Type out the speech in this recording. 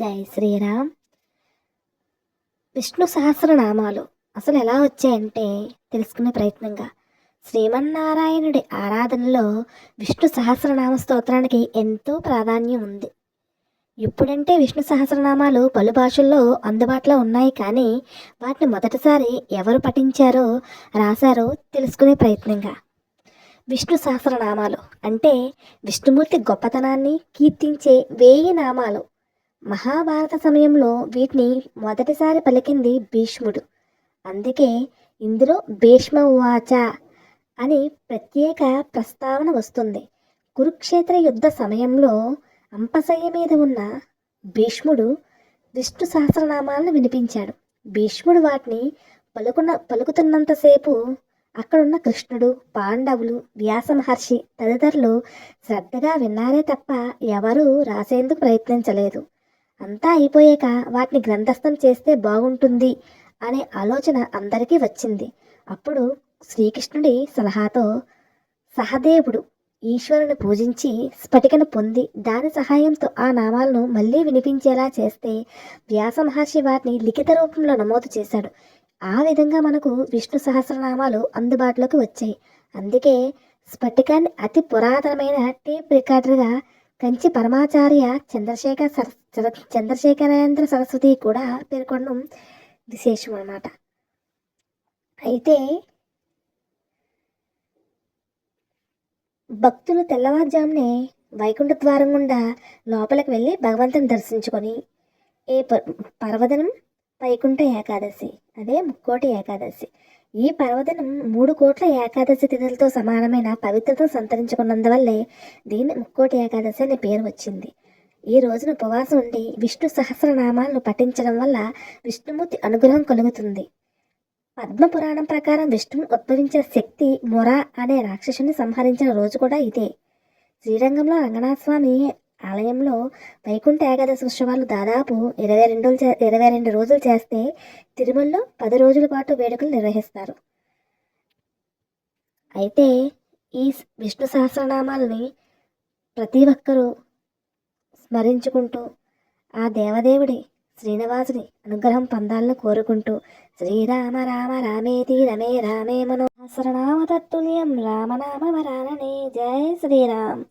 జై శ్రీరామ్. విష్ణు సహస్రనామాలు అసలు ఎలా వచ్చాయంటే తెలుసుకునే ప్రయత్నంగా శ్రీమన్నారాయణుడి ఆరాధనలో విష్ణు సహస్రనామ స్తోత్రానికి ఎంతో ప్రాధాన్యం ఉంది. ఇప్పుడంటే విష్ణు సహస్రనామాలు పలు భాషల్లో అందుబాటులో ఉన్నాయి, కానీ వాటిని మొదటిసారి ఎవరు పఠించారో రాశారో తెలుసుకునే ప్రయత్నంగా. విష్ణు సహస్రనామాలు అంటే విష్ణుమూర్తి గొప్పతనాన్ని కీర్తించే 1000 నామాలు. మహాభారత సమయంలో వీటిని మొదటిసారి పలికింది భీష్ముడు. అందుకే ఇందులో భీష్మ ఉవాచ అని ప్రత్యేక ప్రస్తావన వస్తుంది. కురుక్షేత్ర యుద్ధ సమయంలో అంపశయ్య మీద ఉన్న భీష్ముడు విష్ణు సహస్రనామాలను వినిపించాడు. భీష్ముడు వాటిని పలుకుతున్నంతసేపు అక్కడున్న కృష్ణుడు, పాండవులు, వ్యాస మహర్షి తదితరులు శ్రద్ధగా విన్నారే తప్ప ఎవరూ రాసేందుకు ప్రయత్నించలేదు. అంతా అయిపోయాక వాటిని గ్రంథస్థం చేస్తే బాగుంటుంది అనే ఆలోచన అందరికీ వచ్చింది. అప్పుడు శ్రీకృష్ణుడి సలహాతో సహదేవుడు ఈశ్వరుని పూజించి స్ఫటికను పొంది దాని సహాయంతో ఆ నామాలను మళ్ళీ వినిపించేలా చేస్తే వ్యాస మహర్షి వాటిని లిఖిత రూపంలో నమోదు చేశాడు. ఆ విధంగా మనకు విష్ణు సహస్రనామాలు అందుబాటులోకి వచ్చాయి. అందుకే స్ఫటికాన్ని అతి పురాతనమైన టేప్ రికార్డర్గా కంచి పరమాచార్య చంద్రశేఖరేంద్ర సరస్వతి కూడా పేర్కొనడం విశేషం అన్నమాట. అయితే భక్తులు తెల్లవారుజామునే వైకుంఠ ద్వారం గుండా లోపలికి వెళ్ళి భగవంతుని దర్శించుకొని పర్వదినం వైకుంఠ ఏకాదశి, అదే ముక్కోటి ఏకాదశి. ఈ పర్వదినం 3 కోట్ల ఏకాదశి తిథులతో సమానమైన పవిత్రతను సంతరించుకున్నందువల్లే దీన్ని ముక్కోటి ఏకాదశి అనే పేరు వచ్చింది. ఈ రోజున ఉపవాసం ఉండి విష్ణు సహస్రనామాలను పఠించడం వల్ల విష్ణుమూర్తి అనుగ్రహం కలుగుతుంది. పద్మపురాణం ప్రకారం విష్ణువు ఉద్భవించిన శక్తి మొర అనే రాక్షసుని సంహరించిన రోజు కూడా ఇదే. శ్రీరంగంలో రంగనాథస్వామి ఆలయంలో వైకుంఠ ఏకాదశి ఉత్సవాలు దాదాపు 22 రోజులు చేస్తే తిరుమలలో 10 రోజుల పాటు వేడుకలు నిర్వహిస్తారు. అయితే ఈ విష్ణు సహస్రనామాలని ప్రతి ఒక్కరూ స్మరించుకుంటూ ఆ దేవదేవుడి శ్రీనివాసుని అనుగ్రహం పొందాలని కోరుకుంటూ శ్రీరామ రామ రామేతి రమే రామే మనో సహస్రనామ తత్తుల్యం రామనామ వరాననే. జై శ్రీరామ్.